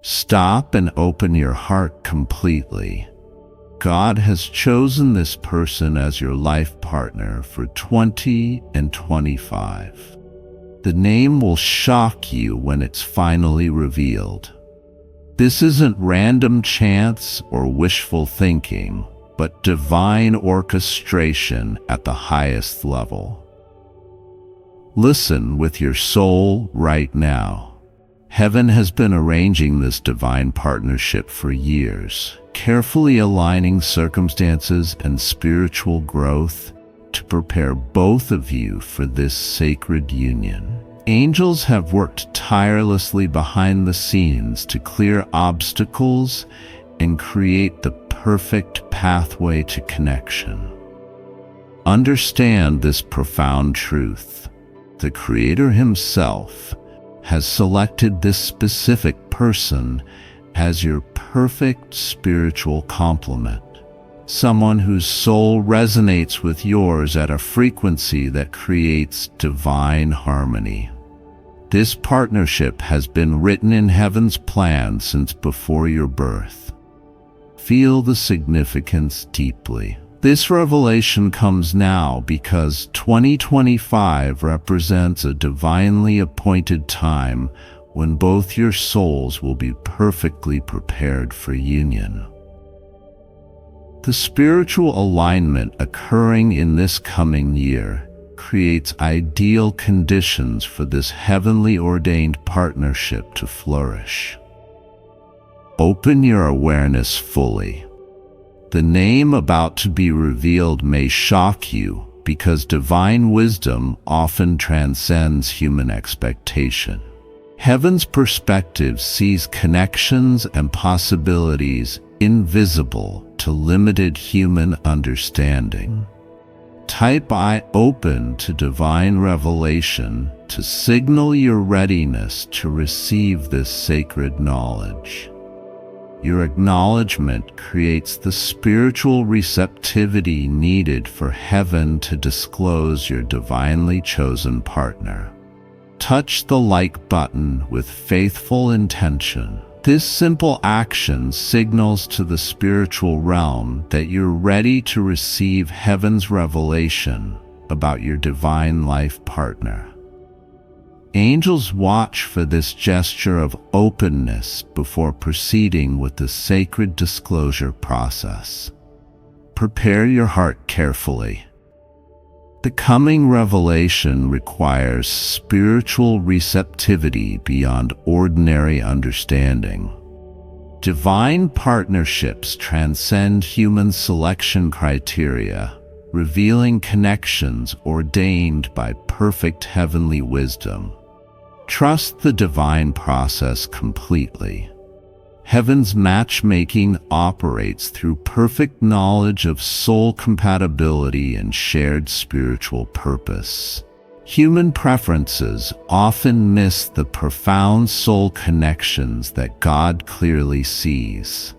Stop and open your heart completely. God has chosen this person as your life partner for 2025. The name will shock you when it's finally revealed. This isn't random chance or wishful thinking, but divine orchestration at the highest level. Listen with your soul right now. Heaven has been arranging this divine partnership for years, carefully aligning circumstances and spiritual growth to prepare both of you for this sacred union. Angels have worked tirelessly behind the scenes to clear obstacles and create the perfect pathway to connection. Understand this profound truth. The Creator Himself has selected this specific person as your perfect spiritual complement, someone whose soul resonates with yours at a frequency that creates divine harmony. This partnership has been written in heaven's plan since before your birth. Feel the significance deeply. This revelation comes now because 2025 represents a divinely appointed time when both your souls will be perfectly prepared for union. The spiritual alignment occurring in this coming year creates ideal conditions for this heavenly ordained partnership to flourish. Open your awareness fully. The name about to be revealed may shock you because divine wisdom often transcends human expectation. Heaven's perspective sees connections and possibilities invisible to limited human understanding. Type "I open to divine revelation" to signal your readiness to receive this sacred knowledge. Your acknowledgement creates the spiritual receptivity needed for heaven to disclose your divinely chosen partner. Touch the like button with faithful intention. This simple action signals to the spiritual realm that you're ready to receive heaven's revelation about your divine life partner. Angels watch for this gesture of openness before proceeding with the sacred disclosure process. Prepare your heart carefully. The coming revelation requires spiritual receptivity beyond ordinary understanding. Divine partnerships transcend human selection criteria, revealing connections ordained by perfect heavenly wisdom. Trust the divine process completely. Heaven's matchmaking operates through perfect knowledge of soul compatibility and shared spiritual purpose. Human preferences often miss the profound soul connections that God clearly sees.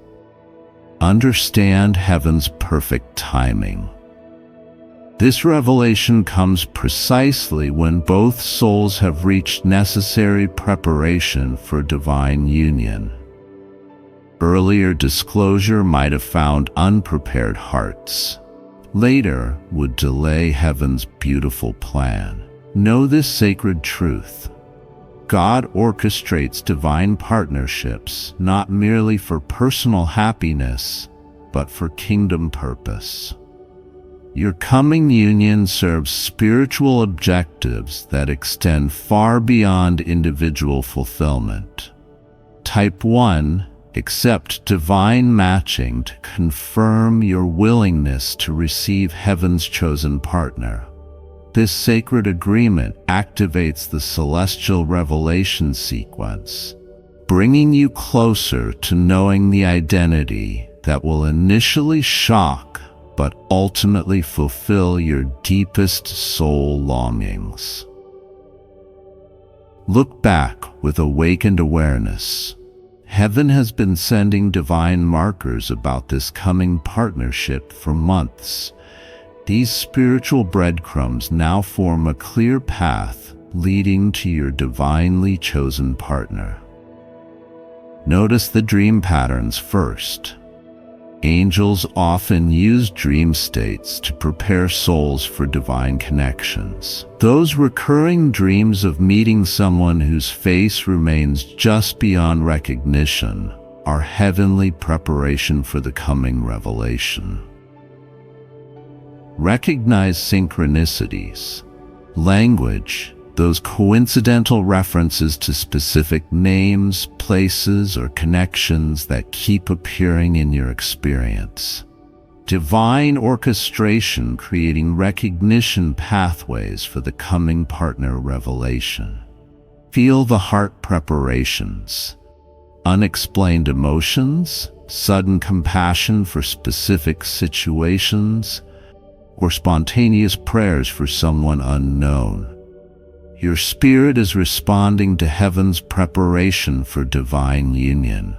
Understand heaven's perfect timing. This revelation comes precisely when both souls have reached necessary preparation for divine union. Earlier disclosure might have found unprepared hearts. Later would delay heaven's beautiful plan. Know this sacred truth. God orchestrates divine partnerships not merely for personal happiness, but for kingdom purpose. Your coming union serves spiritual objectives that extend far beyond individual fulfillment. Type 1. Accept divine matching to confirm your willingness to receive heaven's chosen partner. This sacred agreement activates the celestial revelation sequence, bringing you closer to knowing the identity that will initially shock but ultimately fulfill your deepest soul longings. Look back with awakened awareness. Heaven has been sending divine markers about this coming partnership for months. These spiritual breadcrumbs now form a clear path leading to your divinely chosen partner. Notice the dream patterns first. Angels often use dream states to prepare souls for divine connections. Those recurring dreams of meeting someone whose face remains just beyond recognition are heavenly preparation for the coming revelation. Recognize synchronicities. Language, those coincidental references to specific names, places, or connections that keep appearing in your experience. Divine orchestration, creating recognition pathways for the coming partner revelation. Feel the heart preparations. Unexplained emotions, sudden compassion for specific situations, or spontaneous prayers for someone unknown. Your spirit is responding to heaven's preparation for divine union.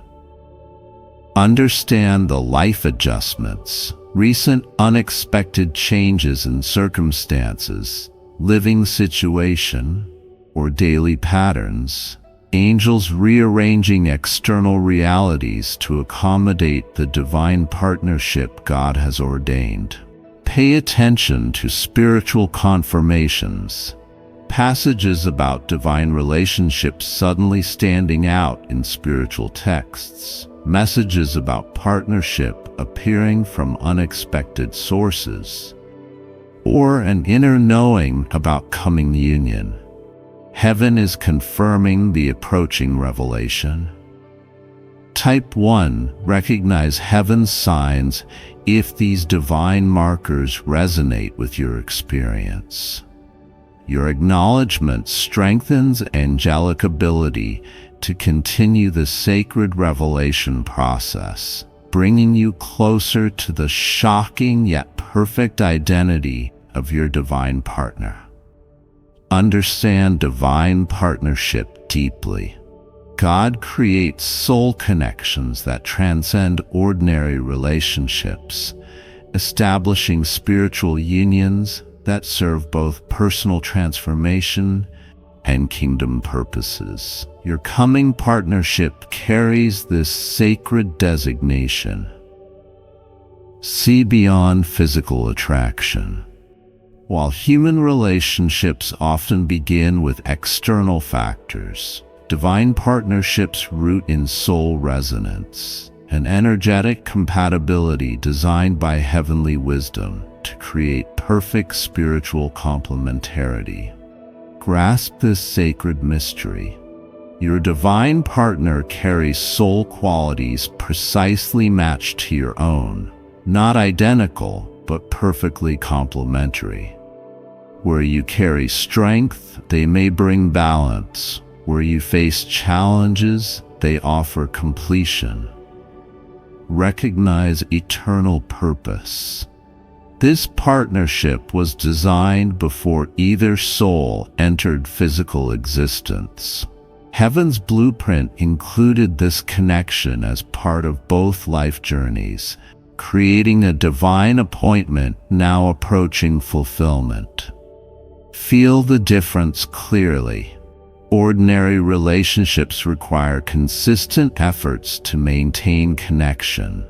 Understand the life adjustments, recent unexpected changes in circumstances, living situation, or daily patterns. Angels rearranging external realities to accommodate the divine partnership God has ordained. Pay attention to spiritual confirmations. Passages about divine relationships suddenly standing out in spiritual texts. Messages about partnership appearing from unexpected sources. Or an inner knowing about coming union. Heaven is confirming the approaching revelation. Type 1. Recognize heaven's signs if these divine markers resonate with your experience. Your acknowledgement strengthens angelic ability to continue the sacred revelation process, bringing you closer to the shocking yet perfect identity of your divine partner. Understand divine partnership deeply. God creates soul connections that transcend ordinary relationships, establishing spiritual unions that serve both personal transformation and kingdom purposes. Your coming partnership carries this sacred designation. See beyond physical attraction. While human relationships often begin with external factors, divine partnerships root in soul resonance, an energetic compatibility designed by heavenly wisdom to create perfect spiritual complementarity. Grasp this sacred mystery. Your divine partner carries soul qualities precisely matched to your own, not identical, but perfectly complementary. Where you carry strength, they may bring balance. Where you face challenges, they offer completion. Recognize eternal purpose. This partnership was designed before either soul entered physical existence. Heaven's blueprint included this connection as part of both life journeys, creating a divine appointment now approaching fulfillment. Feel the difference clearly. Ordinary relationships require consistent efforts to maintain connection.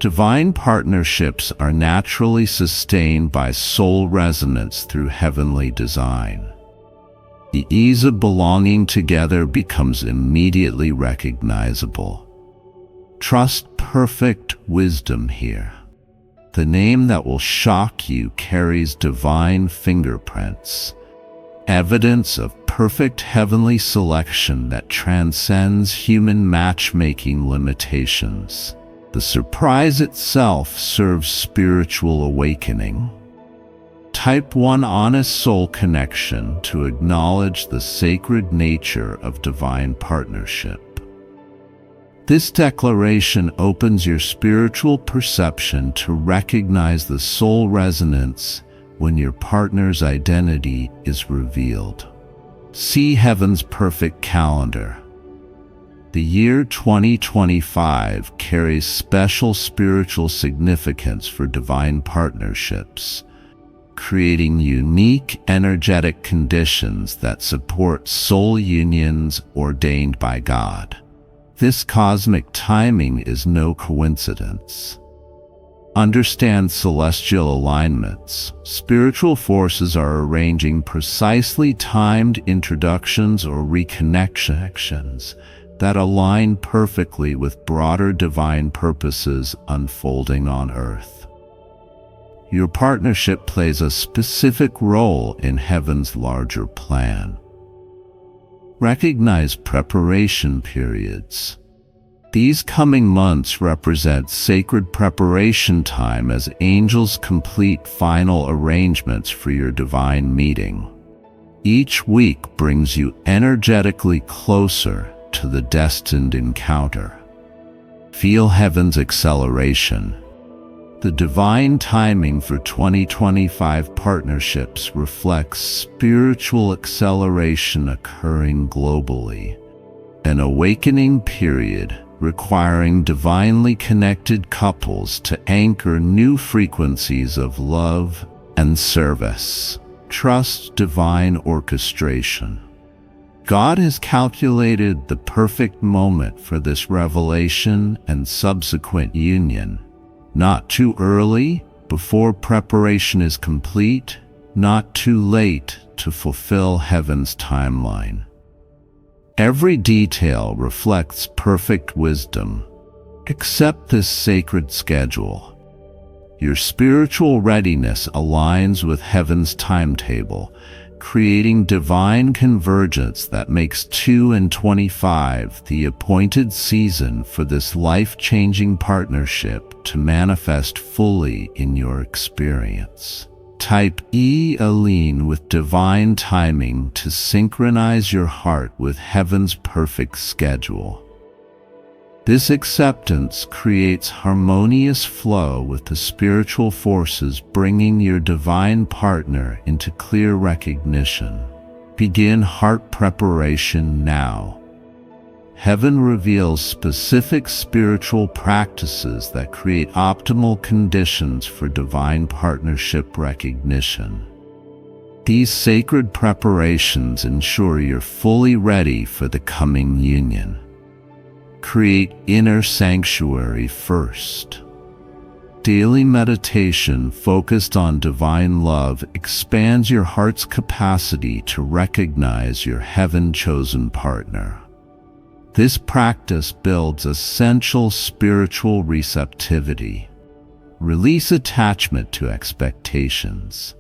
Divine partnerships are naturally sustained by soul resonance through heavenly design. The ease of belonging together becomes immediately recognizable. Trust perfect wisdom here. The name that will shock you carries divine fingerprints, evidence of perfect heavenly selection that transcends human matchmaking limitations. The surprise itself serves spiritual awakening. Type 1 honest soul connection to acknowledge the sacred nature of divine partnership. This declaration opens your spiritual perception to recognize the soul resonance when your partner's identity is revealed. See Heaven's perfect calendar. The year 2025 carries special spiritual significance for divine partnerships, creating unique energetic conditions that support soul unions ordained by God. This cosmic timing is no coincidence. Understand celestial alignments. Spiritual forces are arranging precisely timed introductions or reconnections that align perfectly with broader divine purposes unfolding on Earth. Your partnership plays a specific role in heaven's larger plan. Recognize preparation periods. These coming months represent sacred preparation time as angels complete final arrangements for your divine meeting. Each week brings you energetically closer to the destined encounter. Feel heaven's acceleration. The divine timing for 2025 partnerships reflects spiritual acceleration occurring globally, an awakening period requiring divinely connected couples to anchor new frequencies of love and service. Trust divine orchestration. God has calculated the perfect moment for this revelation and subsequent union. Not too early, before preparation is complete, not too late to fulfill heaven's timeline. Every detail reflects perfect wisdom. Accept this sacred schedule. Your spiritual readiness aligns with heaven's timetable, creating divine convergence that makes 2025 the appointed season for this life-changing partnership to manifest fully in your experience. Type E Aline with divine timing to synchronize your heart with heaven's perfect schedule. This acceptance creates harmonious flow with the spiritual forces, bringing your divine partner into clear recognition. Begin heart preparation now. Heaven reveals specific spiritual practices that create optimal conditions for divine partnership recognition. These sacred preparations ensure you're fully ready for the coming union. Create inner sanctuary first. Daily meditation focused on divine love expands your heart's capacity to recognize your heaven-chosen partner. This practice builds essential spiritual receptivity. Release attachment to expectations.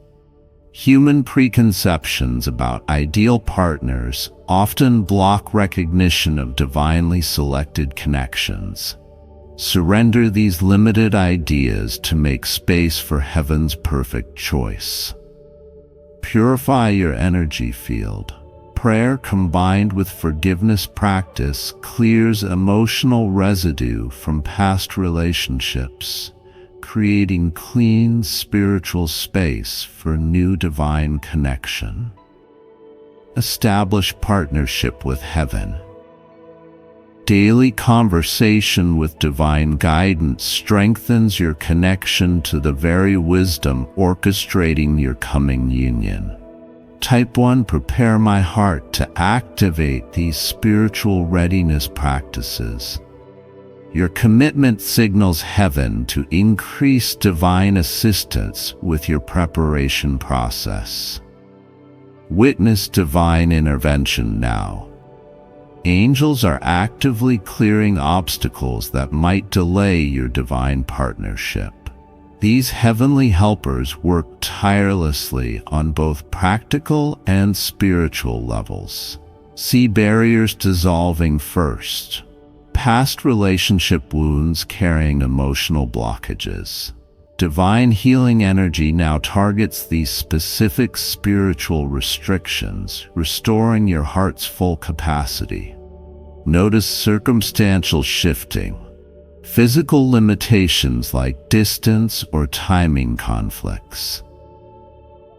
Human preconceptions about ideal partners often block recognition of divinely selected connections. Surrender these limited ideas to make space for heaven's perfect choice. Purify your energy field. Prayer combined with forgiveness practice clears emotional residue from past relationships, creating clean spiritual space for new divine connection. Establish partnership with heaven. Daily conversation with divine guidance strengthens your connection to the very wisdom orchestrating your coming union. Type 1 Prepare my heart to activate these spiritual readiness practices. Your commitment signals heaven to increase divine assistance with your preparation process. Witness divine intervention now. Angels are actively clearing obstacles that might delay your divine partnership. These heavenly helpers work tirelessly on both practical and spiritual levels. See barriers dissolving first. Past relationship wounds carrying emotional blockages. Divine healing energy now targets these specific spiritual restrictions, restoring your heart's full capacity. Notice circumstantial shifting. Physical limitations like distance or timing conflicts.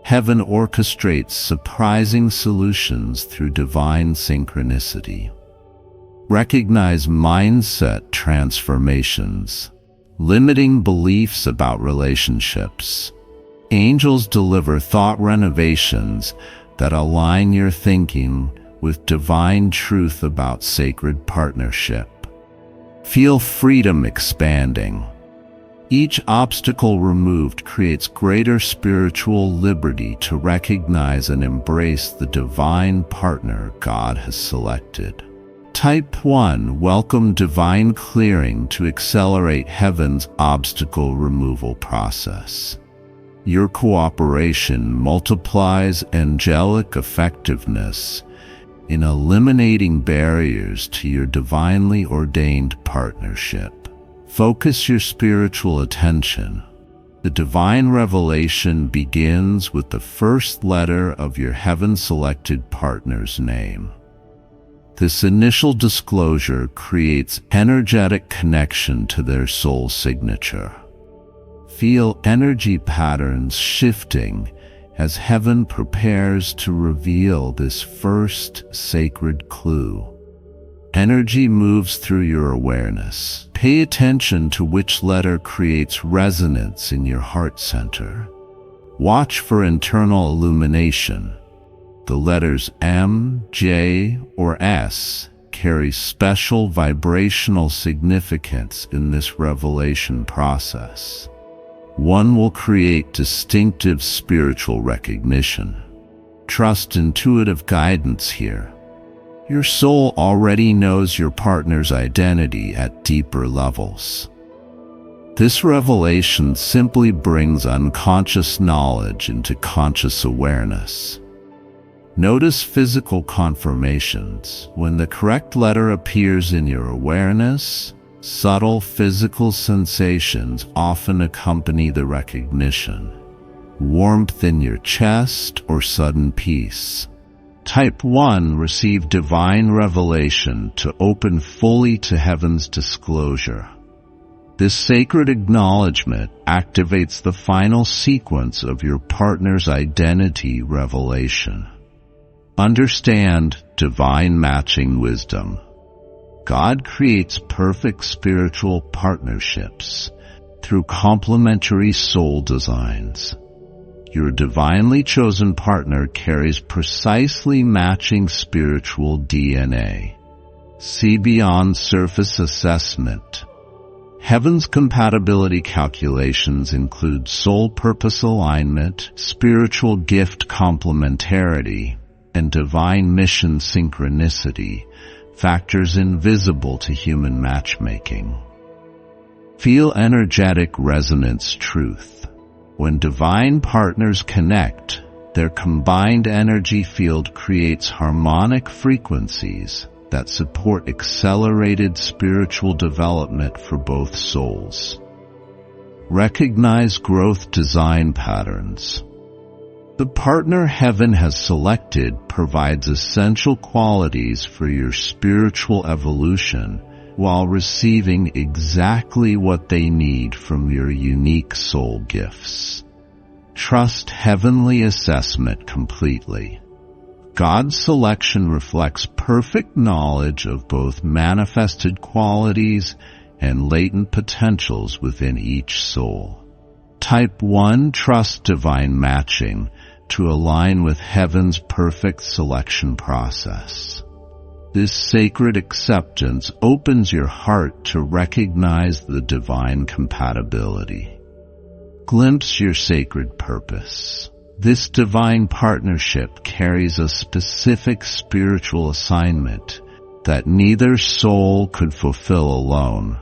Heaven orchestrates surprising solutions through divine synchronicity. Recognize mindset transformations. Limiting beliefs about relationships. Angels deliver thought renovations that align your thinking with divine truth about sacred partnership. Feel freedom expanding. Each obstacle removed creates greater spiritual liberty to recognize and embrace the divine partner God has selected. Type 1. Welcome divine clearing to accelerate heaven's obstacle removal process. Your cooperation multiplies angelic effectiveness in eliminating barriers to your divinely ordained partnership. Focus your spiritual attention. The divine revelation begins with the first letter of your heaven-selected partner's name. This initial disclosure creates energetic connection to their soul signature. Feel energy patterns shifting as heaven prepares to reveal this first sacred clue. Energy moves through your awareness. Pay attention to which letter creates resonance in your heart center. Watch for internal illumination. The letters M, J, or S carry special vibrational significance in this revelation process. One will create distinctive spiritual recognition. Trust intuitive guidance here. Your soul already knows your partner's identity at deeper levels. This revelation simply brings unconscious knowledge into conscious awareness. Notice physical confirmations. When the correct letter appears in your awareness, subtle physical sensations often accompany the recognition. Warmth in your chest or sudden peace. Type 1. Receive divine revelation to open fully to heaven's disclosure. This sacred acknowledgement activates the final sequence of your partner's identity revelation. Understand divine matching wisdom. God creates perfect spiritual partnerships through complementary soul designs. Your divinely chosen partner carries precisely matching spiritual DNA. See beyond surface assessment. Heaven's compatibility calculations include soul purpose alignment, spiritual gift complementarity, and divine mission synchronicity, factors invisible to human matchmaking. Feel energetic resonance truth. When divine partners connect, their combined energy field creates harmonic frequencies that support accelerated spiritual development for both souls. Recognize growth design patterns. The partner heaven has selected provides essential qualities for your spiritual evolution while receiving exactly what they need from your unique soul gifts. Trust heavenly assessment completely. God's selection reflects perfect knowledge of both manifested qualities and latent potentials within each soul. Type 1. Trust divine matching to align with heaven's perfect selection process. This sacred acceptance opens your heart to recognize the divine compatibility. Glimpse your sacred purpose. This divine partnership carries a specific spiritual assignment that neither soul could fulfill alone.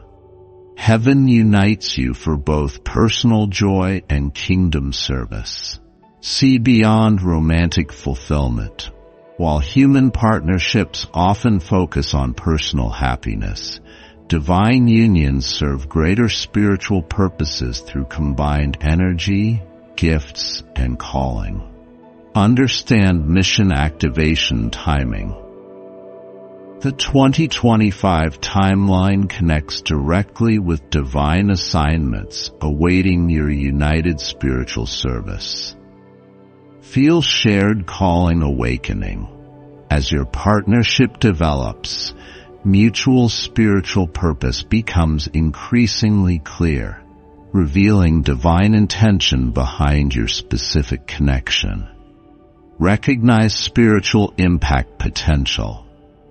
Heaven unites you for both personal joy and kingdom service. See beyond romantic fulfillment. While human partnerships often focus on personal happiness, divine unions serve greater spiritual purposes through combined energy, gifts, and calling. Understand mission activation timing. The 2025 timeline connects directly with divine assignments awaiting your united spiritual service. Feel shared calling awakening. As your partnership develops, mutual spiritual purpose becomes increasingly clear, revealing divine intention behind your specific connection. Recognize spiritual impact potential.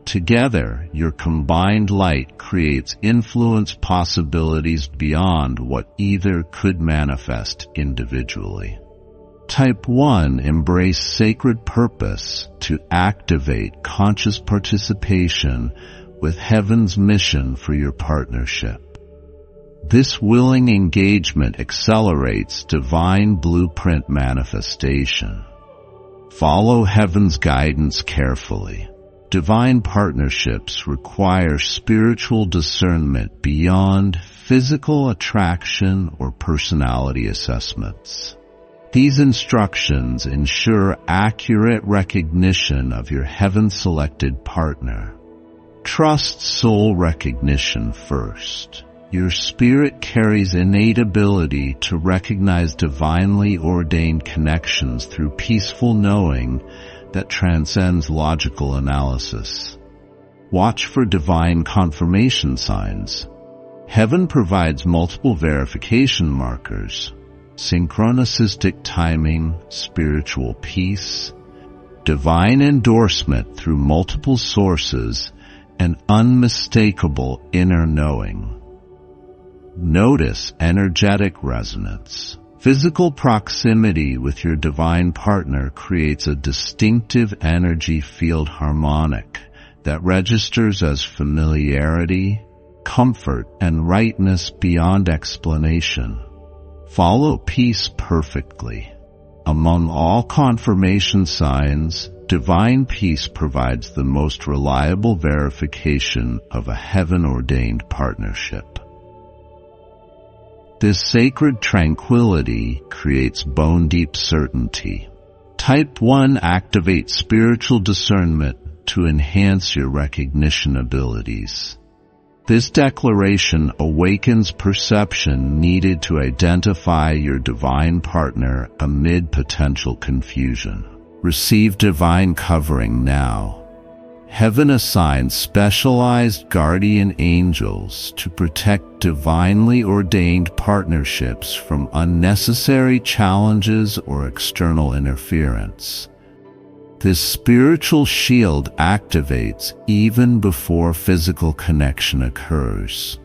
Together, your combined light creates influence possibilities beyond what either could manifest individually. Type 1. Embrace sacred purpose to activate conscious participation with heaven's mission for your partnership. This willing engagement accelerates divine blueprint manifestation. Follow heaven's guidance carefully. Divine partnerships require spiritual discernment beyond physical attraction or personality assessments. These instructions ensure accurate recognition of your heaven-selected partner. Trust soul recognition first. Your spirit carries innate ability to recognize divinely ordained connections through peaceful knowing that transcends logical analysis. Watch for divine confirmation signs. Heaven provides multiple verification markers: synchronistic timing, spiritual peace, divine endorsement through multiple sources, and unmistakable inner knowing. Notice energetic resonance. Physical proximity with your divine partner creates a distinctive energy field harmonic that registers as familiarity, comfort, and rightness beyond explanation. Follow peace perfectly. Among all confirmation signs, divine peace provides the most reliable verification of a heaven-ordained partnership. This sacred tranquility creates bone-deep certainty. Type 1. Activate spiritual discernment to enhance your recognition abilities. This declaration awakens perception needed to identify your divine partner amid potential confusion. Receive divine covering now. Heaven assigns specialized guardian angels to protect divinely ordained partnerships from unnecessary challenges or external interference. This spiritual shield activates even before physical connection occurs.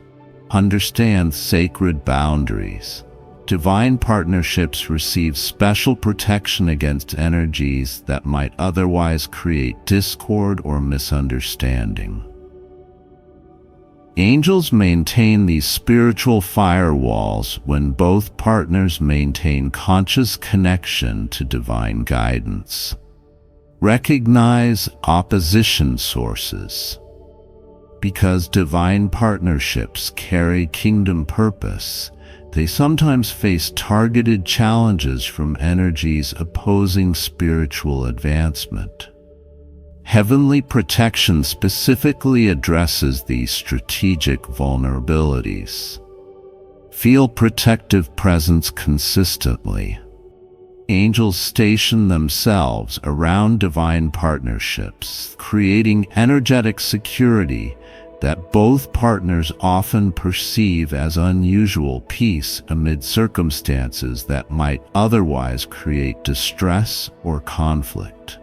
Understand sacred boundaries. Divine partnerships receive special protection against energies that might otherwise create discord or misunderstanding. Angels maintain these spiritual firewalls when both partners maintain conscious connection to divine guidance. Recognize opposition sources. Because divine partnerships carry kingdom purpose, they sometimes face targeted challenges from energies opposing spiritual advancement. Heavenly protection specifically addresses these strategic vulnerabilities. Feel protective presence consistently. Angels station themselves around divine partnerships, creating energetic security that both partners often perceive as unusual peace amid circumstances that might otherwise create distress or conflict.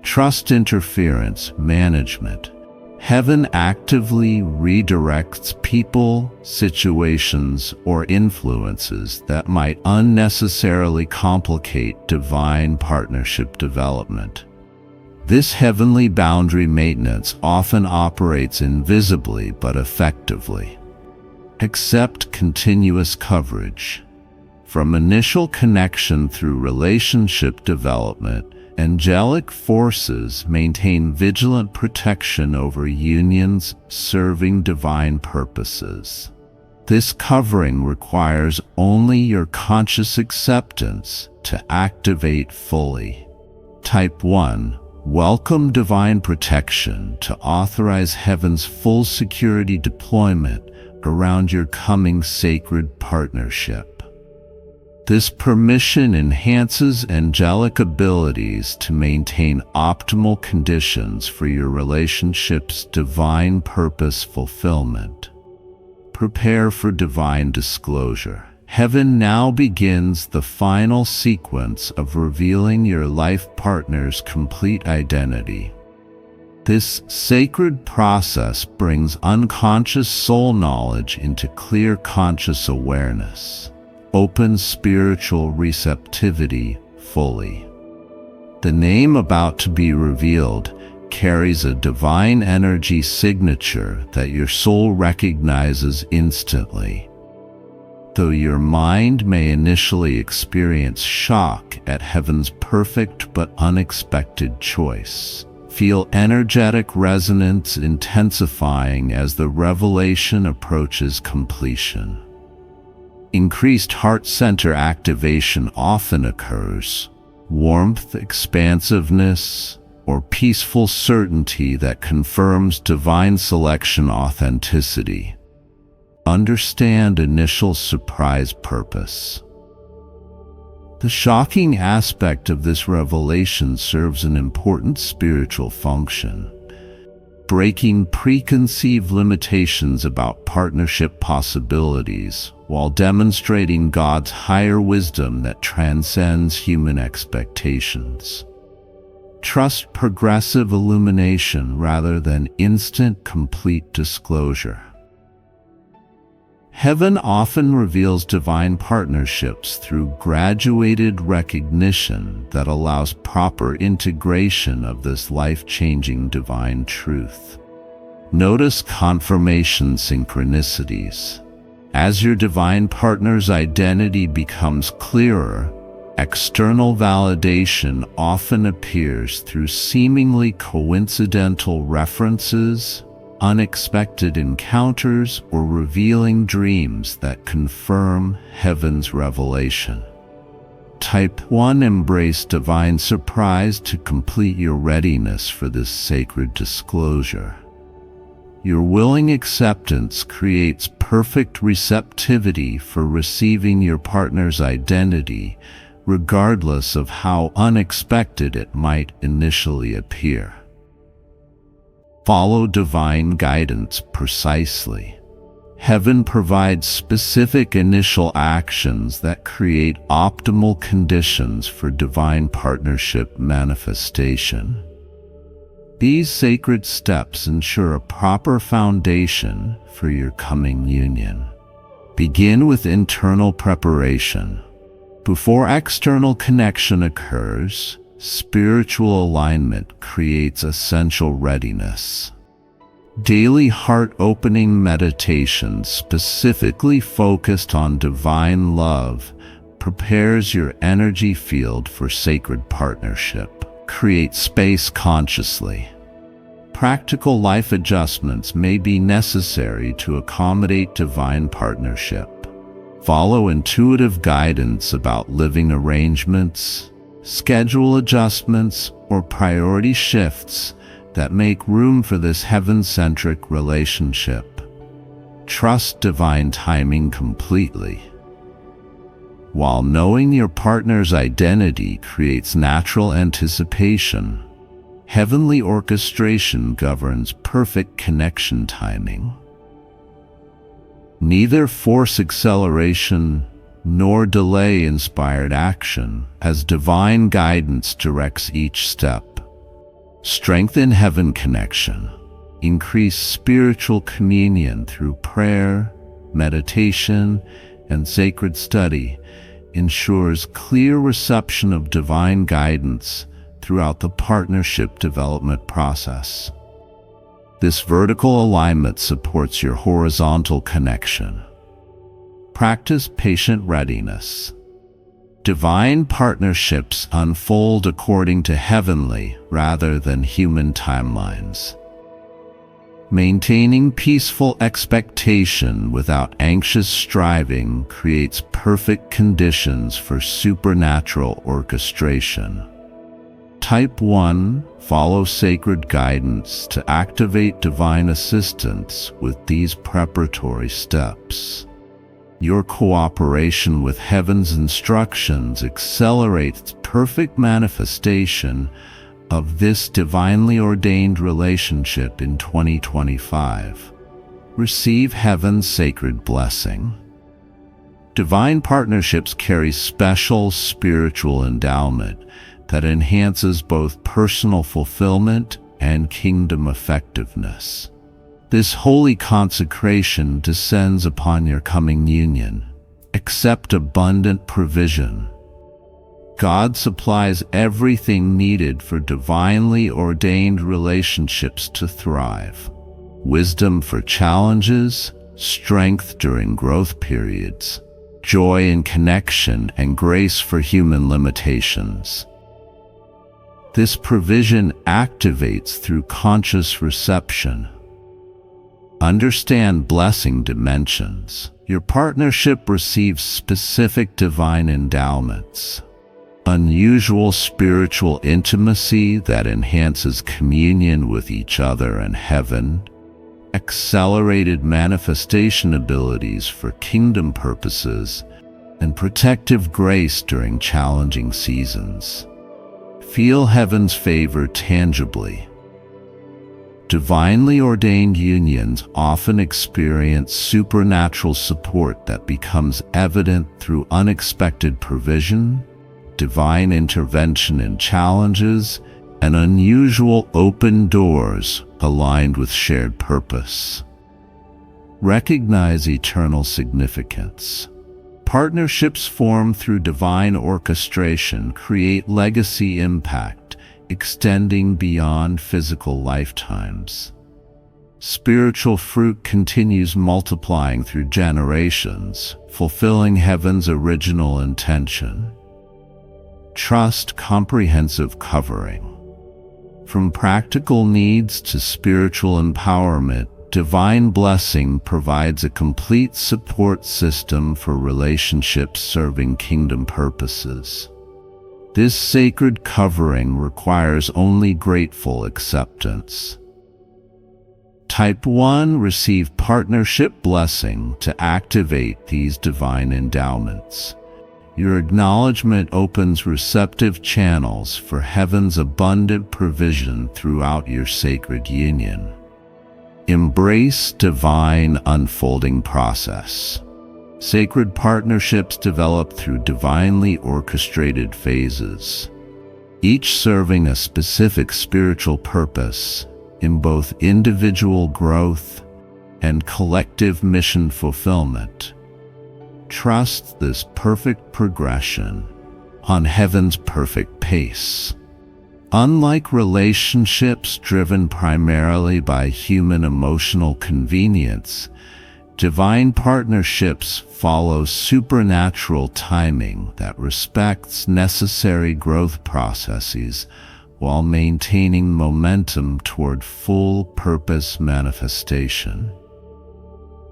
Trust interference management. Heaven actively redirects people, situations, or influences that might unnecessarily complicate divine partnership development. This heavenly boundary maintenance often operates invisibly but effectively. Accept continuous coverage. From initial connection through relationship development, angelic forces maintain vigilant protection over unions serving divine purposes. This covering requires only your conscious acceptance to activate fully. Type 1. Welcome divine protection to authorize heaven's full security deployment around your coming sacred partnership. This permission enhances angelic abilities to maintain optimal conditions for your relationship's divine purpose fulfillment. Prepare for divine disclosure. Heaven now begins the final sequence of revealing your life partner's complete identity. This sacred process brings unconscious soul knowledge into clear conscious awareness, opens spiritual receptivity fully. The name about to be revealed carries a divine energy signature that your soul recognizes instantly. Though your mind may initially experience shock at heaven's perfect but unexpected choice, feel energetic resonance intensifying as the revelation approaches completion. Increased heart center activation often occurs, warmth, expansiveness, or peaceful certainty that confirms divine selection authenticity. Understand initial surprise purpose. The shocking aspect of this revelation serves an important spiritual function, breaking preconceived limitations about partnership possibilities while demonstrating God's higher wisdom that transcends human expectations. Trust progressive illumination rather than instant complete disclosure. Heaven often reveals divine partnerships through graduated recognition that allows proper integration of this life-changing divine truth. Notice confirmation synchronicities. As your divine partner's identity becomes clearer, external validation often appears through seemingly coincidental references, unexpected encounters, or revealing dreams that confirm heaven's revelation. Type 1. Embrace divine surprise to complete your readiness for this sacred disclosure. Your willing acceptance creates perfect receptivity for receiving your partner's identity, regardless of how unexpected it might initially appear. Follow divine guidance precisely. Heaven provides specific initial actions that create optimal conditions for divine partnership manifestation. These sacred steps ensure a proper foundation for your coming union. Begin with internal preparation. Before external connection occurs, spiritual alignment creates essential readiness. Daily heart-opening meditation specifically focused on divine love prepares your energy field for sacred partnership. Create space consciously. Practical life adjustments may be necessary to accommodate divine partnership. Follow intuitive guidance about living arrangements, schedule adjustments, or priority shifts that make room for this heaven-centric relationship. Trust divine timing completely. While knowing your partner's identity creates natural anticipation, heavenly orchestration governs perfect connection timing. Neither force acceleration nor delay inspired action, as divine guidance directs each step. Strengthen heaven connection. Increase spiritual communion through prayer, meditation, and sacred study. Ensures clear reception of divine guidance throughout the partnership development process. This vertical alignment supports your horizontal connection. Practice patient readiness. Divine partnerships unfold according to heavenly rather than human timelines. Maintaining peaceful expectation without anxious striving creates perfect conditions for supernatural orchestration. Type 1. Follow sacred guidance to activate divine assistance with these preparatory steps. Your cooperation with heaven's instructions accelerates perfect manifestation of this divinely ordained relationship in 2025. Receive heaven's sacred blessing. Divine partnerships carry special spiritual endowment that enhances both personal fulfillment and kingdom effectiveness. This holy consecration descends upon your coming union. Accept abundant provision. God supplies everything needed for divinely ordained relationships to thrive. Wisdom for challenges, strength during growth periods, joy in connection, and grace for human limitations. This provision activates through conscious reception. Understand blessing dimensions. Your partnership receives specific divine endowments. Unusual spiritual intimacy that enhances communion with each other and heaven. Accelerated manifestation abilities for kingdom purposes, and protective grace during challenging seasons. Feel heaven's favor tangibly. Divinely ordained unions often experience supernatural support that becomes evident through unexpected provision, divine intervention in challenges, and unusual open doors aligned with shared purpose. Recognize eternal significance. Partnerships formed through divine orchestration create legacy impact, extending beyond physical lifetimes. Spiritual fruit continues multiplying through generations, fulfilling heaven's original intention. Trust comprehensive covering. From practical needs to spiritual empowerment, divine blessing provides a complete support system for relationships serving kingdom purposes. This sacred covering requires only grateful acceptance. Type 1. Receive partnership blessing to activate these divine endowments. Your acknowledgement opens receptive channels for heaven's abundant provision throughout your sacred union. Embrace divine unfolding process. Sacred partnerships develop through divinely orchestrated phases, each serving a specific spiritual purpose in both individual growth and collective mission fulfillment. Trust this perfect progression on heaven's perfect pace. Unlike relationships driven primarily by human emotional convenience, divine partnerships follow supernatural timing that respects necessary growth processes while maintaining momentum toward full purpose manifestation.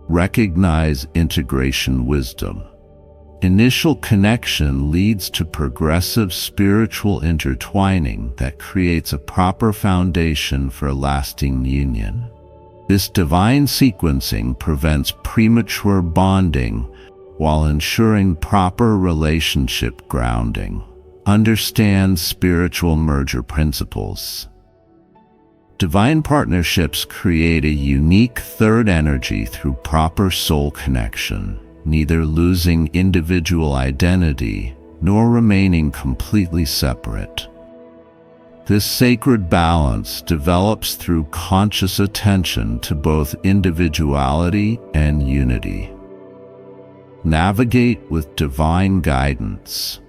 Recognize integration wisdom. Initial connection leads to progressive spiritual intertwining that creates a proper foundation for a lasting union. This divine sequencing prevents premature bonding while ensuring proper relationship grounding. Understand spiritual merger principles. Divine partnerships create a unique third energy through proper soul connection, neither losing individual identity nor remaining completely separate. This sacred balance develops through conscious attention to both individuality and unity. Navigate with divine guidance.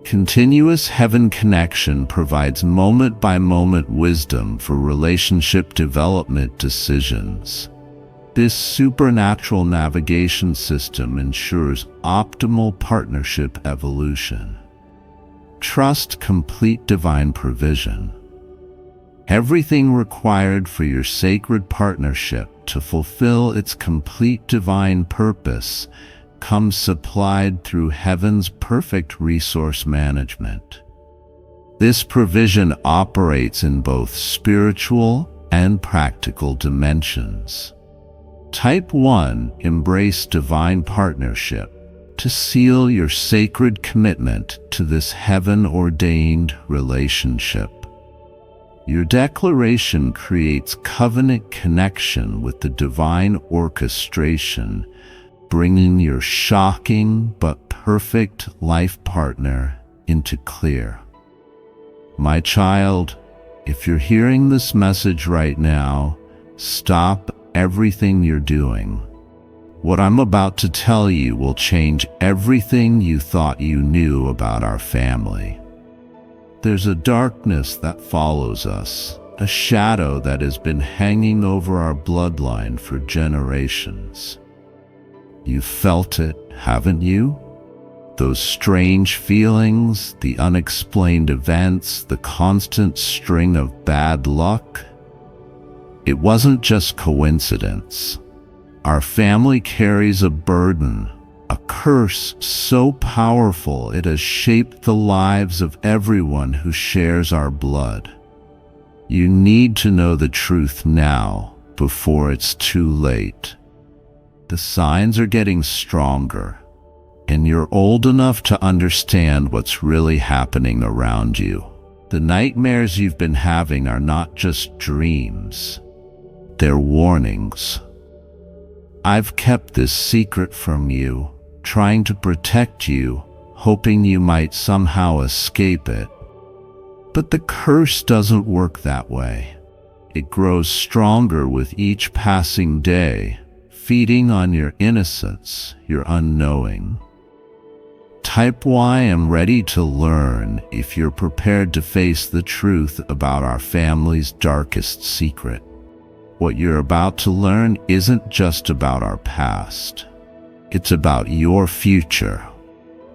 Continuous heaven connection provides moment-by-moment wisdom for relationship development decisions. This supernatural navigation system ensures optimal partnership evolution. Trust complete divine provision. Everything required for your sacred partnership to fulfill its complete divine purpose comes supplied through heaven's perfect resource management. This provision operates in both spiritual and practical dimensions. Type 1. Embrace divine partnership to seal your sacred commitment to this heaven-ordained relationship. Your declaration creates covenant connection with the divine orchestration, bringing your shocking but perfect life partner into clear. My child, if you're hearing this message right now, stop everything you're doing. What I'm about to tell you will change everything you thought you knew about our family. There's a darkness that follows us, a shadow that has been hanging over our bloodline for generations. You've felt it, haven't you? Those strange feelings, the unexplained events, the constant string of bad luck. It wasn't just coincidence. Our family carries a burden, a curse so powerful it has shaped the lives of everyone who shares our blood. You need to know the truth now, before it's too late. The signs are getting stronger, and you're old enough to understand what's really happening around you. The nightmares you've been having are not just dreams. They're warnings. I've kept this secret from you, trying to protect you, hoping you might somehow escape it. But the curse doesn't work that way. It grows stronger with each passing day, feeding on your innocence, your unknowing. Type Y am ready to learn if you're prepared to face the truth about our family's darkest secret. What you're about to learn isn't just about our past. It's about your future,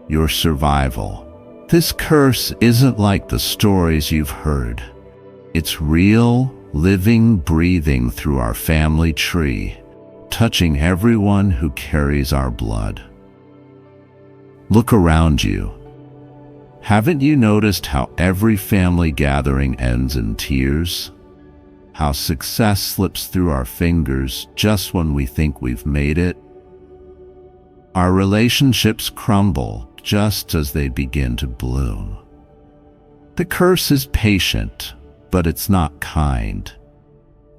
your survival. This curse isn't like the stories you've heard. It's real, living, breathing through our family tree, touching everyone who carries our blood. Look around you. Haven't you noticed how every family gathering ends in tears? How success slips through our fingers just when we think we've made it? Our relationships crumble just as they begin to bloom. The curse is patient, but it's not kind.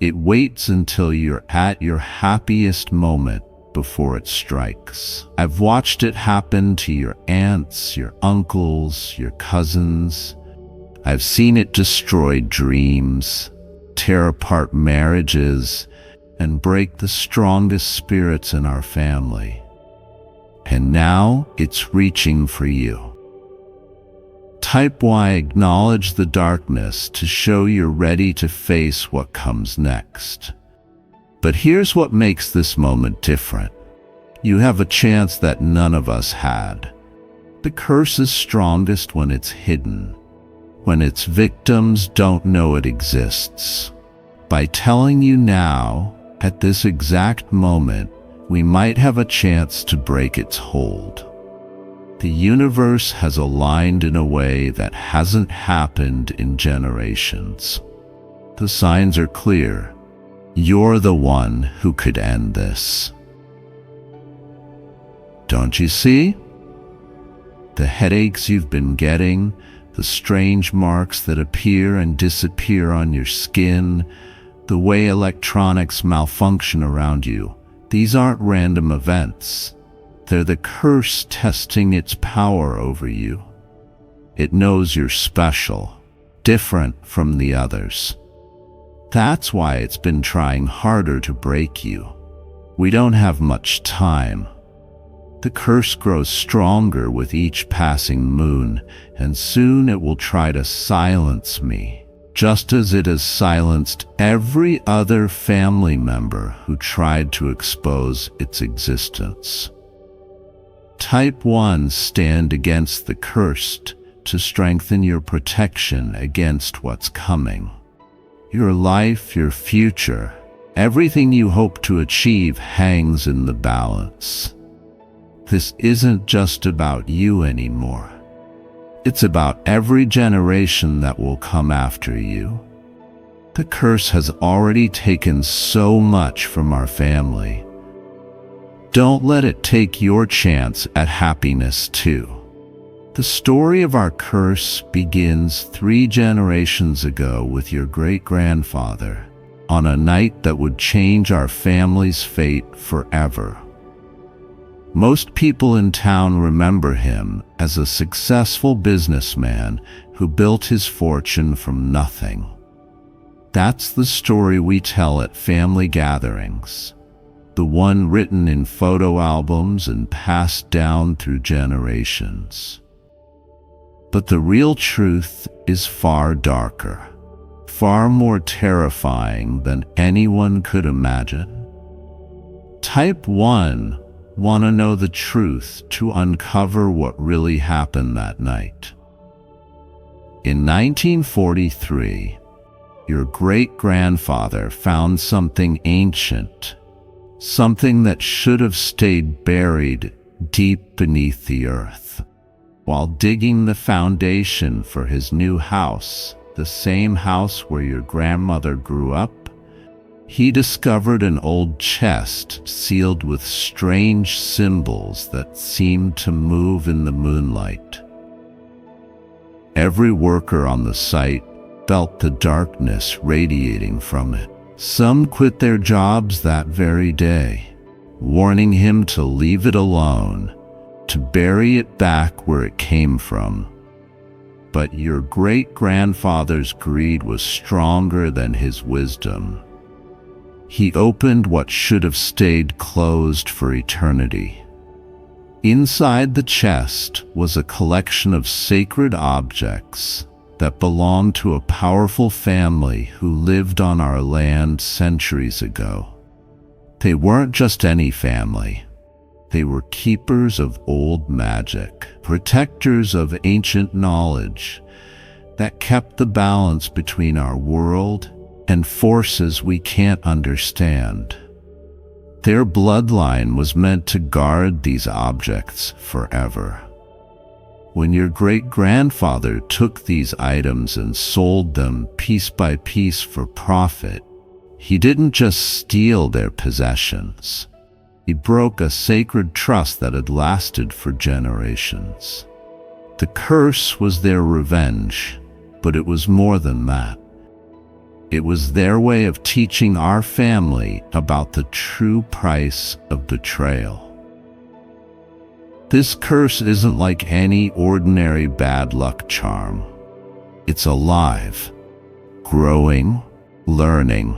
It waits until you're at your happiest moment before it strikes. I've watched it happen to your aunts, your uncles, your cousins. I've seen it destroy dreams, tear apart marriages, and break the strongest spirits in our family. And now it's reaching for you. Type Y, acknowledge the darkness to show you're ready to face what comes next. But here's what makes this moment different. You have a chance that none of us had. The curse is strongest when it's hidden, when its victims don't know it exists. By telling you now, at this exact moment, we might have a chance to break its hold. The universe has aligned in a way that hasn't happened in generations. The signs are clear. You're the one who could end this. Don't you see? The headaches you've been getting, the strange marks that appear and disappear on your skin, the way electronics malfunction around you. These aren't random events. They're the curse testing its power over you. It knows you're special, different from the others. That's why it's been trying harder to break you. We don't have much time. The curse grows stronger with each passing moon, and soon it will try to silence me, just as it has silenced every other family member who tried to expose its existence. Type 1, stand against the cursed to strengthen your protection against what's coming. Your life, your future, everything you hope to achieve hangs in the balance. This isn't just about you anymore. It's about every generation that will come after you. The curse has already taken so much from our family. Don't let it take your chance at happiness too. The story of our curse begins 3 generations ago with your great-grandfather, on a night that would change our family's fate forever. Most people in town remember him as a successful businessman who built his fortune from nothing. That's the story we tell at family gatherings, the one written in photo albums and passed down through generations. But the real truth is far darker, far more terrifying than anyone could imagine. Type 1 want to know the truth to uncover what really happened that night. In 1943, your great-grandfather found something ancient, something that should have stayed buried deep beneath the earth. While digging the foundation for his new house, the same house where your grandmother grew up, he discovered an old chest sealed with strange symbols that seemed to move in the moonlight. Every worker on the site felt the darkness radiating from it. Some quit their jobs that very day, warning him to leave it alone, to bury it back where it came from. But your great-grandfather's greed was stronger than his wisdom. He opened what should have stayed closed for eternity. Inside the chest was a collection of sacred objects that belonged to a powerful family who lived on our land centuries ago. They weren't just any family. They were keepers of old magic, protectors of ancient knowledge that kept the balance between our world and forces we can't understand. Their bloodline was meant to guard these objects forever. When your great-grandfather took these items and sold them piece by piece for profit, he didn't just steal their possessions. He broke a sacred trust that had lasted for generations. The curse was their revenge, but it was more than that. It was their way of teaching our family about the true price of betrayal. This curse isn't like any ordinary bad luck charm. It's alive, growing, learning.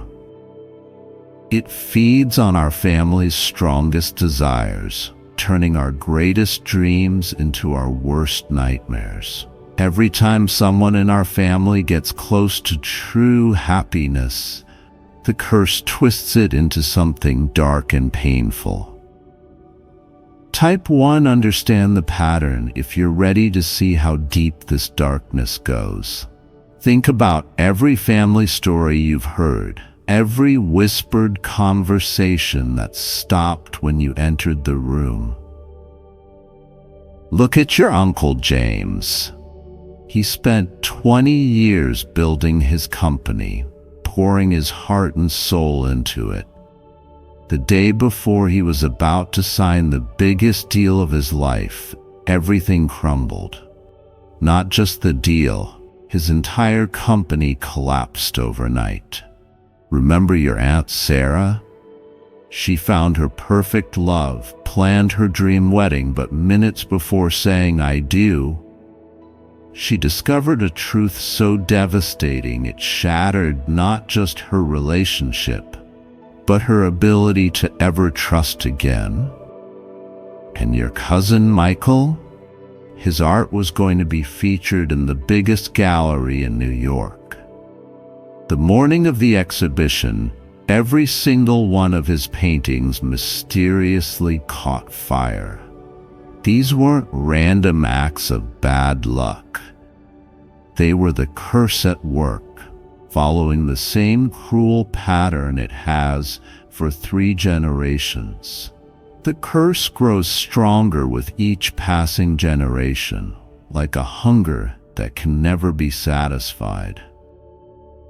It feeds on our family's strongest desires, turning our greatest dreams into our worst nightmares. Every time someone in our family gets close to true happiness, the curse twists it into something dark and painful. Type 1 understand the pattern if you're ready to see how deep this darkness goes. Think about every family story you've heard, every whispered conversation that stopped when you entered the room. Look at your Uncle James. He spent 20 years building his company, pouring his heart and soul into it. The day before he was about to sign the biggest deal of his life, everything crumbled. Not just the deal, his entire company collapsed overnight. Remember your Aunt Sarah? She found her perfect love, planned her dream wedding, but minutes before saying "I do," she discovered a truth so devastating it shattered not just her relationship, but her ability to ever trust again. And your cousin Michael? His art was going to be featured in the biggest gallery in New York. The morning of the exhibition, every single one of his paintings mysteriously caught fire. These weren't random acts of bad luck. They were the curse at work, following the same cruel pattern it has for 3 generations. The curse grows stronger with each passing generation, like a hunger that can never be satisfied.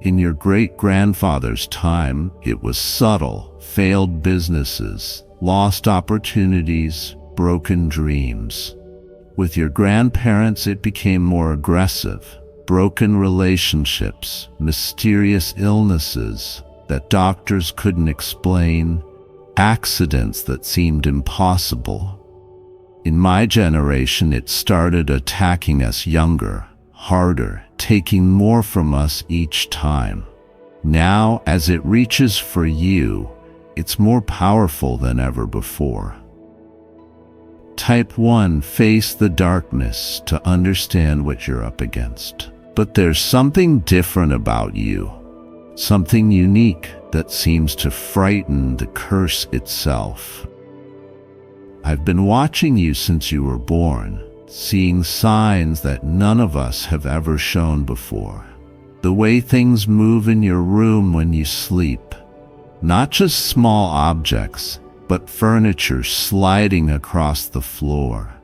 In your great-grandfather's time, it was subtle, failed businesses, lost opportunities, broken dreams. With your grandparents, it became more aggressive. Broken relationships, mysterious illnesses that doctors couldn't explain, accidents that seemed impossible. In my generation, it started attacking us younger, harder, taking more from us each time. Now, as it reaches for you, it's more powerful than ever before. Type 1, face the darkness to understand what you're up against. But there's something different about you, something unique that seems to frighten the curse itself. I've been watching you since you were born, seeing signs that none of us have ever shown before. The way things move in your room when you sleep, not just small objects, but furniture sliding across the floor.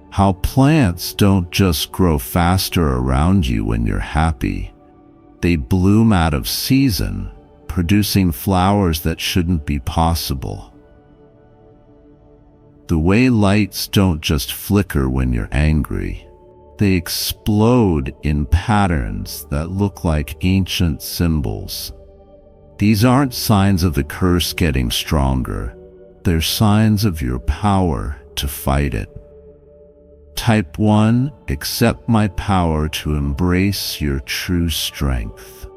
How plants don't just grow faster around you when you're happy. They bloom out of season, producing flowers that shouldn't be possible. The way lights don't just flicker when you're angry. They explode in patterns that look like ancient symbols. These aren't signs of the curse getting stronger. They're signs of your power to fight it. Type 1, accept my power to embrace your true strength.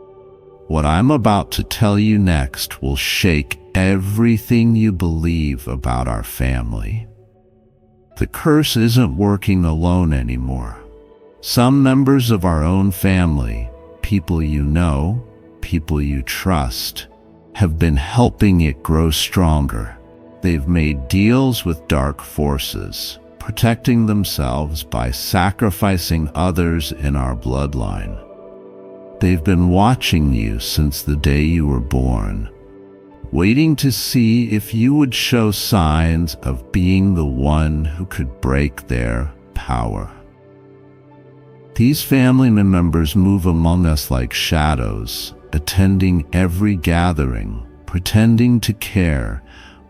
What I'm about to tell you next will shake everything you believe about our family. The curse isn't working alone anymore. Some members of our own family, people you know, people you trust, have been helping it grow stronger. They've made deals with dark forces, protecting themselves by sacrificing others in our bloodline. They've been watching you since the day you were born, waiting to see if you would show signs of being the one who could break their power. These family members move among us like shadows, attending every gathering, pretending to care,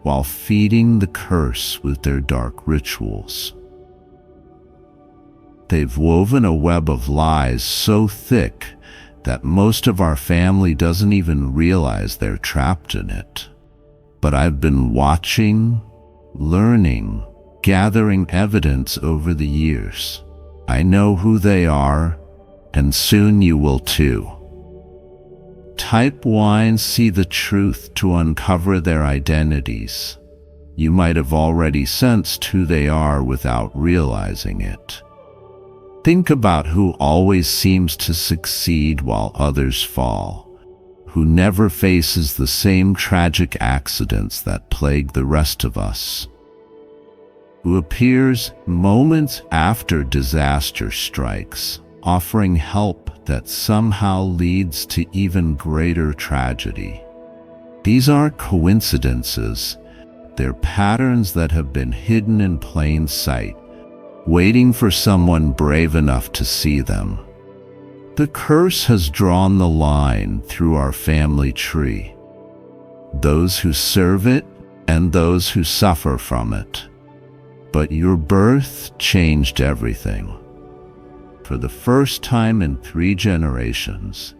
while feeding the curse with their dark rituals. They've woven a web of lies so thick that most of our family doesn't even realize they're trapped in it. But I've been watching, learning, gathering evidence over the years. I know who they are, and soon you will too. Type 1, see the truth to uncover their identities. You might have already sensed who they are without realizing it. Think about who always seems to succeed while others fall, who never faces the same tragic accidents that plague the rest of us, who appears moments after disaster strikes, offering help that somehow leads to even greater tragedy. These aren't coincidences. They're patterns that have been hidden in plain sight, waiting for someone brave enough to see them. The curse has drawn the line through our family tree. Those who serve it and those who suffer from it. But your birth changed everything. For the first time in 3 generations,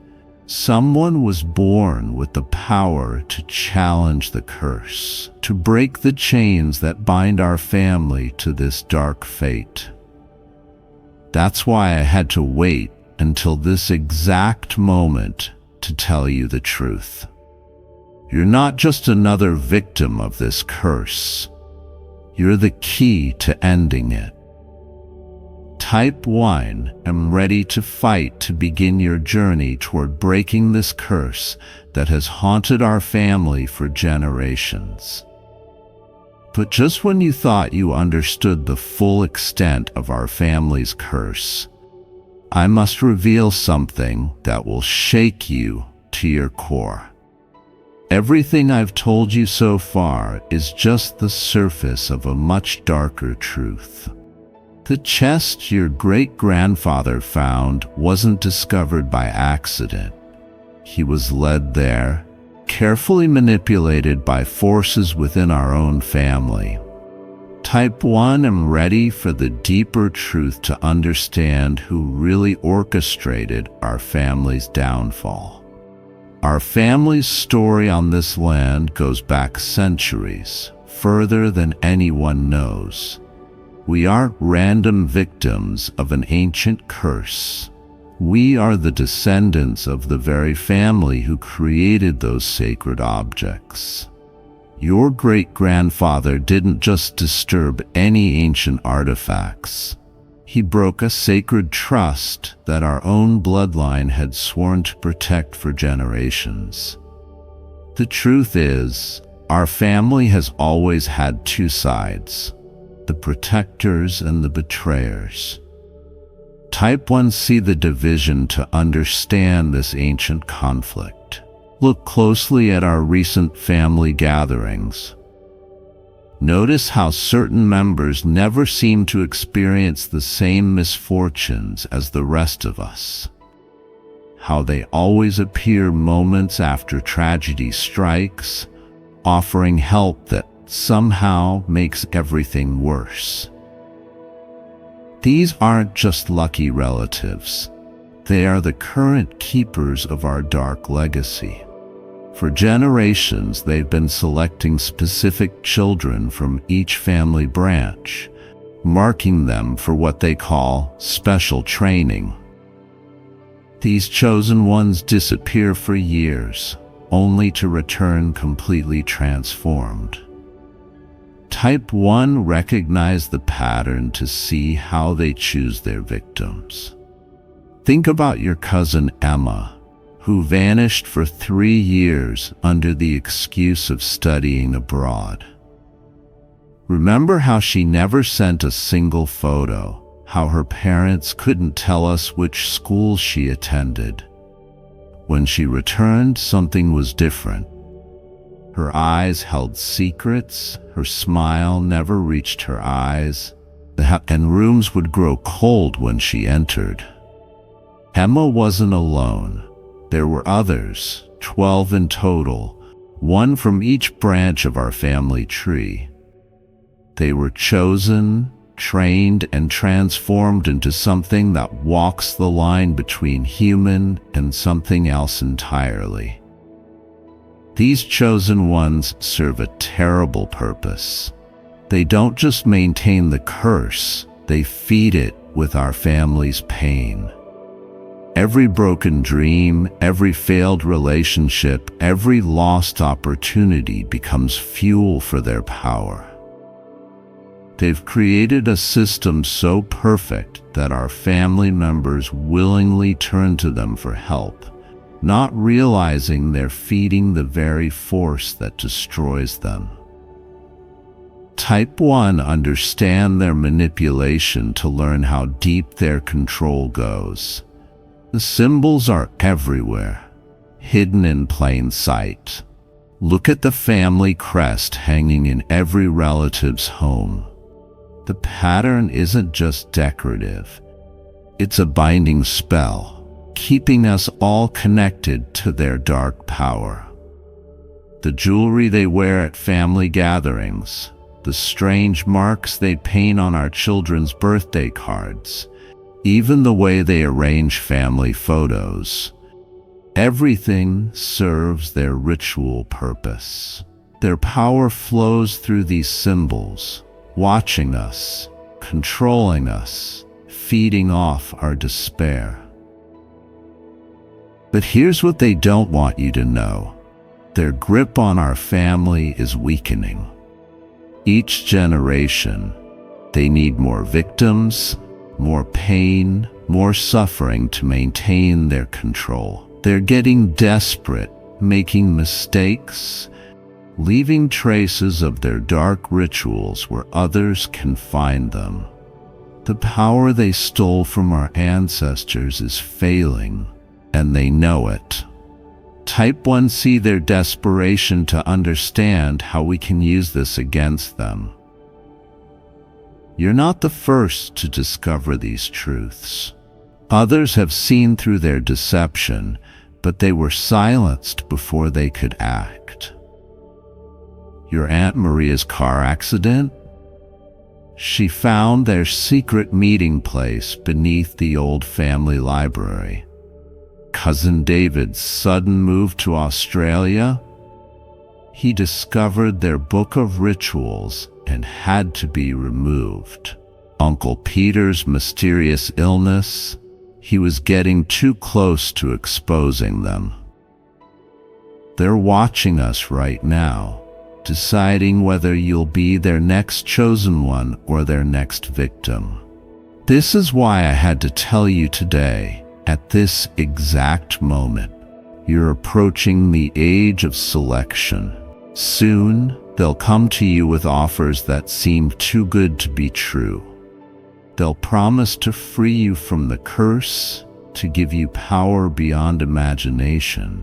someone was born with the power to challenge the curse, to break the chains that bind our family to this dark fate. That's why I had to wait until this exact moment to tell you the truth. You're not just another victim of this curse. You're the key to ending it. Type 1, am ready to fight to begin your journey toward breaking this curse that has haunted our family for generations. But just when you thought you understood the full extent of our family's curse, I must reveal something that will shake you to your core. Everything I've told you so far is just the surface of a much darker truth. The chest your great-grandfather found wasn't discovered by accident. He was led there, carefully manipulated by forces within our own family. Type 1, am ready for the deeper truth to understand who really orchestrated our family's downfall. Our family's story on this land goes back centuries, further than anyone knows. We aren't random victims of an ancient curse. We are the descendants of the very family who created those sacred objects. Your great-grandfather didn't just disturb any ancient artifacts. He broke a sacred trust that our own bloodline had sworn to protect for generations. The truth is, our family has always had two sides, the protectors and the betrayers. Type 1 see the division to understand this ancient conflict. Look closely at our recent family gatherings. Notice how certain members never seem to experience the same misfortunes as the rest of us. How they always appear moments after tragedy strikes, offering help that somehow makes everything worse. These aren't just lucky relatives. They are the current keepers of our dark legacy. For generations, they've been selecting specific children from each family branch, marking them for what they call special training. These chosen ones disappear for years, only to return completely transformed. Type 1 recognize the pattern to see how they choose their victims. Think about your cousin Emma, who vanished for 3 years under the excuse of studying abroad. Remember how she never sent a single photo, how her parents couldn't tell us which school she attended. When she returned, something was different. Her eyes held secrets, her smile never reached her eyes, and rooms would grow cold when she entered. Emma wasn't alone. There were others, 12 in total, one from each branch of our family tree. They were chosen, trained, and transformed into something that walks the line between human and something else entirely. These chosen ones serve a terrible purpose. They don't just maintain the curse, they feed it with our family's pain. Every broken dream, every failed relationship, every lost opportunity becomes fuel for their power. They've created a system so perfect that our family members willingly turn to them for help, not realizing they're feeding the very force that destroys them. Type 1 understand their manipulation to learn how deep their control goes. The symbols are everywhere, hidden in plain sight. Look at the family crest hanging in every relative's home. The pattern isn't just decorative. It's a binding spell, keeping us all connected to their dark power. The jewelry they wear at family gatherings, the strange marks they paint on our children's birthday cards, even the way they arrange family photos. Everything serves their ritual purpose. Their power flows through these symbols, watching us, controlling us, feeding off our despair. But here's what they don't want you to know. Their grip on our family is weakening. Each generation, they need more victims, more pain, more suffering to maintain their control. They're getting desperate, making mistakes, leaving traces of their dark rituals where others can find them. The power they stole from our ancestors is failing, and they know it. Type 1 see their desperation to understand how we can use this against them. You're not the first to discover these truths. Others have seen through their deception, but they were silenced before they could act. Your Aunt Maria's car accident? She found their secret meeting place beneath the old family library. Cousin David's sudden move to Australia? He discovered their book of rituals and had to be removed. Uncle Peter's mysterious illness? he was getting too close to exposing them. They're watching us right now, deciding whether you'll be their next chosen one or their next victim. This is why I had to tell you today, at this exact moment, you're approaching the age of selection. Soon, they'll come to you with offers that seem too good to be true. They'll promise to free you from the curse, to give you power beyond imagination.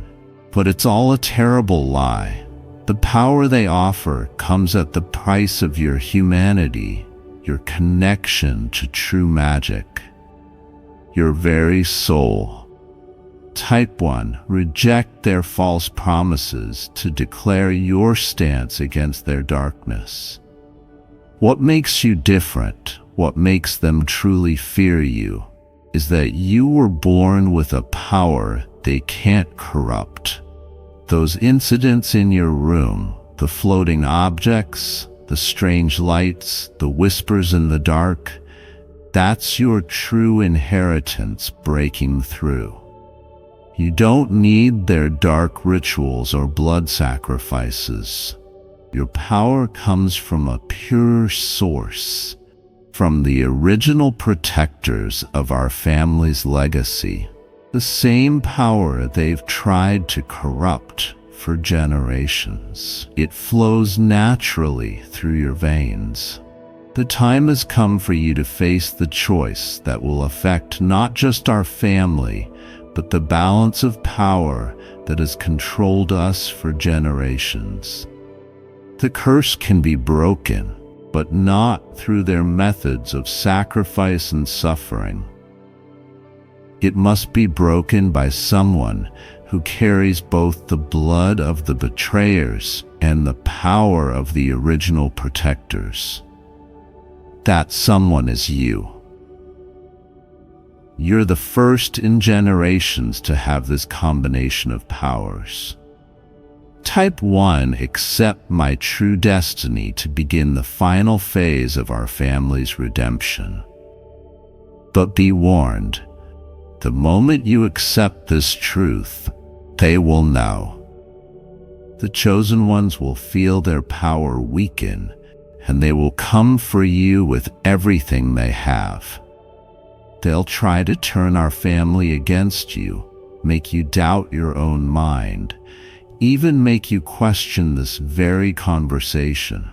But it's all a terrible lie. The power they offer comes at the price of your humanity, your connection to true magic, your very soul. Type 1. Reject their false promises to declare your stance against their darkness. What makes you different, what makes them truly fear you, is that you were born with a power they can't corrupt. Those incidents in your room, the floating objects, the strange lights, the whispers in the dark, that's your true inheritance breaking through. You don't need their dark rituals or blood sacrifices. Your power comes from a pure source, from the original protectors of our family's legacy. The same power they've tried to corrupt for generations. It flows naturally through your veins. The time has come for you to face the choice that will affect not just our family, but the balance of power that has controlled us for generations. The curse can be broken, but not through their methods of sacrifice and suffering. It must be broken by someone who carries both the blood of the betrayers and the power of the original protectors. That someone is you. You're the first in generations to have this combination of powers. Type 1. Accept my true destiny to begin the final phase of our family's redemption. But be warned, the moment you accept this truth, they will know. The chosen ones will feel their power weaken, and they will come for you with everything they have. They'll try to turn our family against you, make you doubt your own mind, even make you question this very conversation.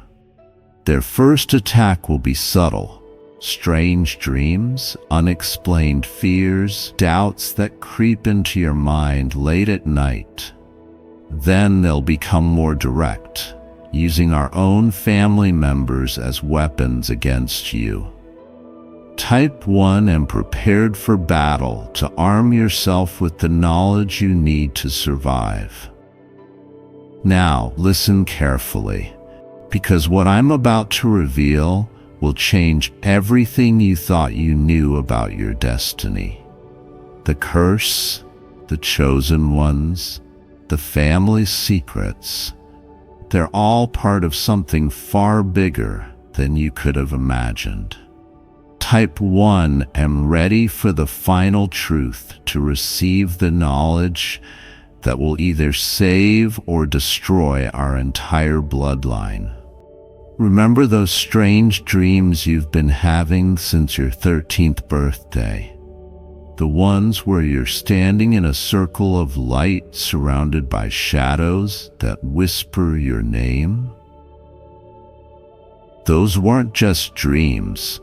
Their first attack will be subtle. Strange dreams, unexplained fears, doubts that creep into your mind late at night. Then they'll become more direct, using our own family members as weapons against you. Type 1 and prepared for battle to arm yourself with the knowledge you need to survive. Now, listen carefully, because what I'm about to reveal will change everything you thought you knew about your destiny. The curse, the chosen ones, the family's secrets, they're all part of something far bigger than you could have imagined. Type 1 am ready for the final truth to receive the knowledge that will either save or destroy our entire bloodline. Remember those strange dreams you've been having since your 13th birthday? The ones where you're standing in a circle of light surrounded by shadows that whisper your name? Those weren't just dreams.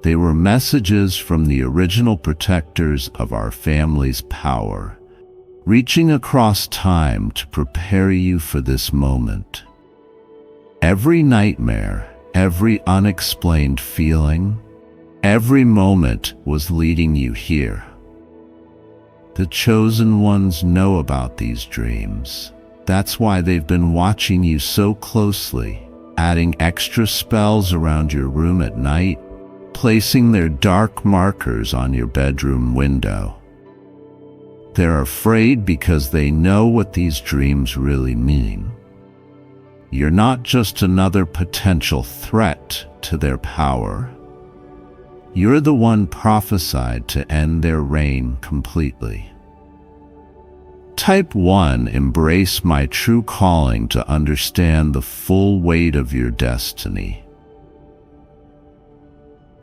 They were messages from the original protectors of our family's power, reaching across time to prepare you for this moment. Every nightmare, every unexplained feeling, every moment was leading you here. The chosen ones know about these dreams. That's why they've been watching you so closely, adding extra spells around your room at night, placing their dark markers on your bedroom window. They're afraid because they know what these dreams really mean. You're not just another potential threat to their power. You're the one prophesied to end their reign completely. Type 1. Embrace my true calling to understand the full weight of your destiny.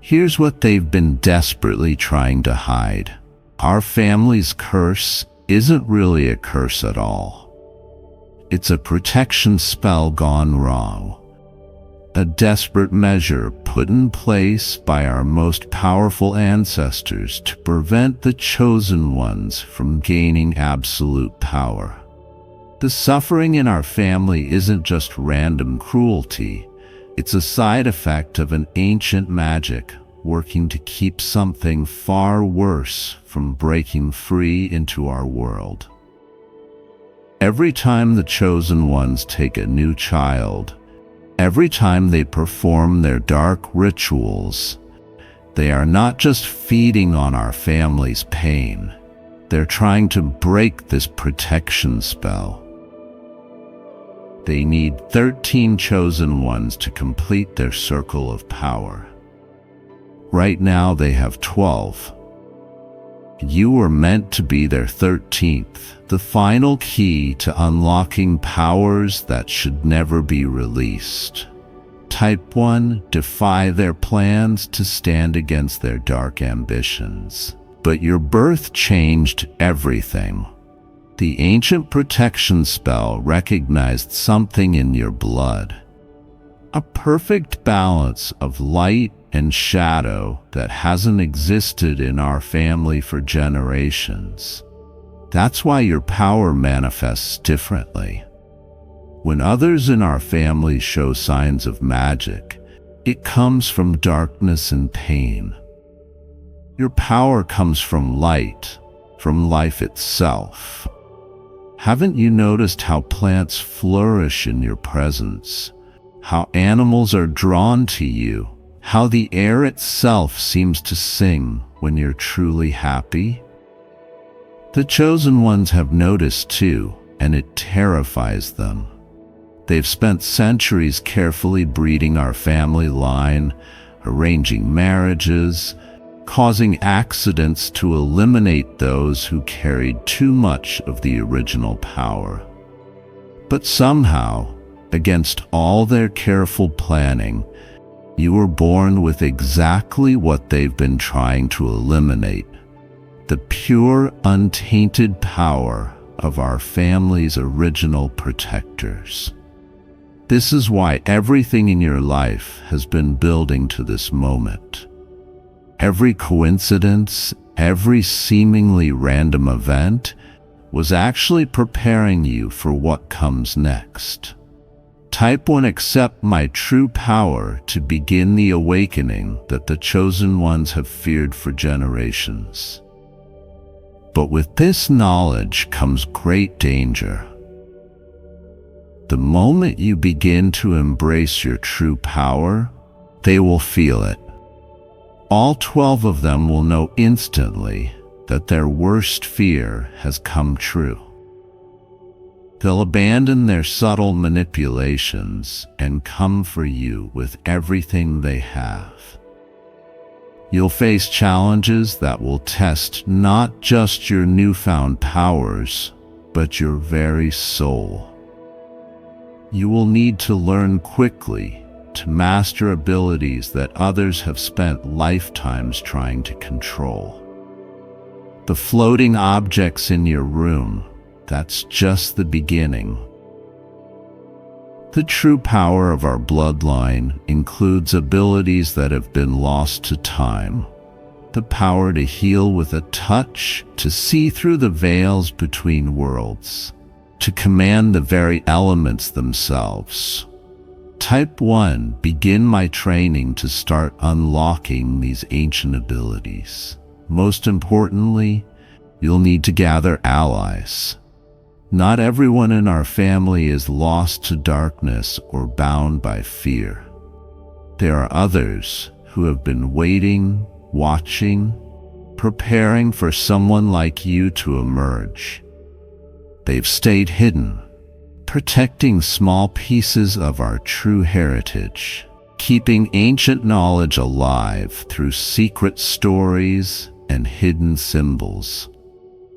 Here's what they've been desperately trying to hide. Our family's curse isn't really a curse at all. It's a protection spell gone wrong. A desperate measure put in place by our most powerful ancestors to prevent the chosen ones from gaining absolute power. The suffering in our family isn't just random cruelty. It's a side effect of an ancient magic working to keep something far worse from breaking free into our world. Every time the chosen ones take a new child, every time they perform their dark rituals, they are not just feeding on our family's pain. They're trying to break this protection spell. They need 13 chosen ones to complete their circle of power. Right now they have 12. You were meant to be their 13th, the final key to unlocking powers that should never be released. Type 1. Defy their plans to stand against their dark ambitions. But your birth changed everything. The ancient protection spell recognized something in your blood. A perfect balance of light and shadow that hasn't existed in our family for generations. That's why your power manifests differently. When others in our family show signs of magic, it comes from darkness and pain. Your power comes from light, from life itself. Haven't you noticed how plants flourish in your presence? How animals are drawn to you? How the air itself seems to sing when you're truly happy? The chosen ones have noticed too, and it terrifies them. They've spent centuries carefully breeding our family line, arranging marriages, causing accidents to eliminate those who carried too much of the original power. But somehow, against all their careful planning, you were born with exactly what they've been trying to eliminate: the pure, untainted power of our family's original protectors. This is why everything in your life has been building to this moment. Every coincidence, every seemingly random event was actually preparing you for what comes next. Type 1. Accept my true power to begin the awakening that the chosen ones have feared for generations. But with this knowledge comes great danger. The moment you begin to embrace your true power, they will feel it. All 12 of them will know instantly that their worst fear has come true. They'll abandon their subtle manipulations and come for you with everything they have. You'll face challenges that will test not just your newfound powers, but your very soul. You will need to learn quickly to master abilities that others have spent lifetimes trying to control. The floating objects in your room, that's just the beginning. The true power of our bloodline includes abilities that have been lost to time. The power to heal with a touch, to see through the veils between worlds, to command the very elements themselves. Type 1. Begin my training to start unlocking these ancient abilities. Most importantly, you'll need to gather allies. Not everyone in our family is lost to darkness or bound by fear. There are others who have been waiting, watching, preparing for someone like you to emerge. They've stayed hidden, protecting small pieces of our true heritage, keeping ancient knowledge alive through secret stories and hidden symbols.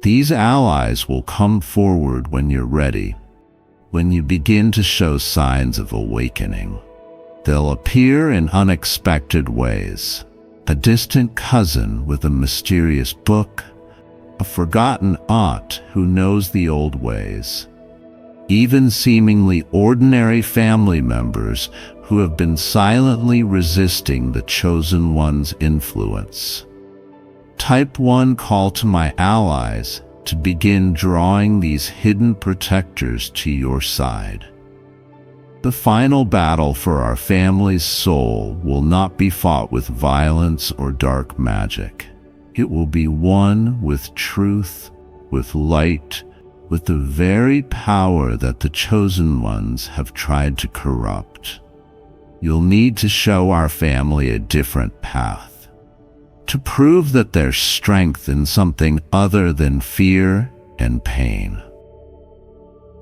These allies will come forward when you're ready, when you begin to show signs of awakening. They'll appear in unexpected ways. A distant cousin with a mysterious book, a forgotten aunt who knows the old ways, even seemingly ordinary family members who have been silently resisting the Chosen One's influence. Type 1 call to my allies to begin drawing these hidden protectors to your side. The final battle for our family's soul will not be fought with violence or dark magic. It will be won with truth, with light, with the very power that the Chosen Ones have tried to corrupt. You'll need to show our family a different path, to prove that there's strength in something other than fear and pain.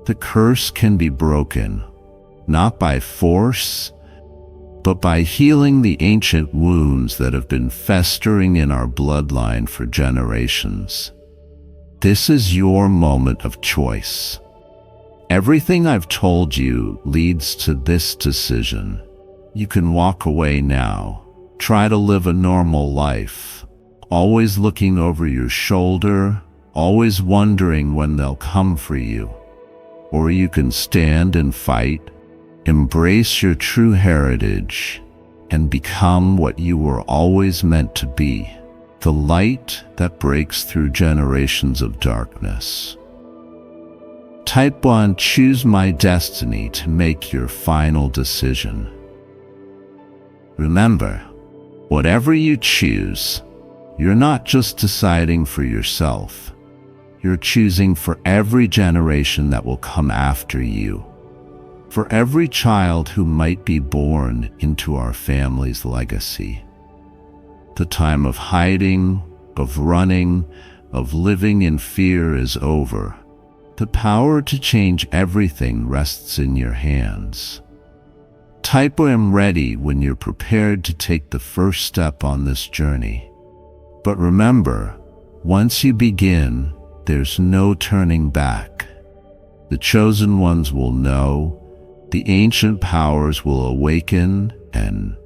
The curse can be broken, not by force, but by healing the ancient wounds that have been festering in our bloodline for generations. This is your moment of choice. Everything I've told you leads to this decision. You can walk away now. Try to live a normal life, always looking over your shoulder, always wondering when they'll come for you. Or you can stand and fight, embrace your true heritage, and become what you were always meant to be, the light that breaks through generations of darkness. Type 1, choose my destiny to make your final decision. Remember, whatever you choose, you're not just deciding for yourself. You're choosing for every generation that will come after you, for every child who might be born into our family's legacy. The time of hiding, of running, of living in fear is over. The power to change everything rests in your hands. Type I am ready when you're prepared to take the first step on this journey. But remember, once you begin, there's no turning back. The Chosen Ones will know, the ancient powers will awaken, and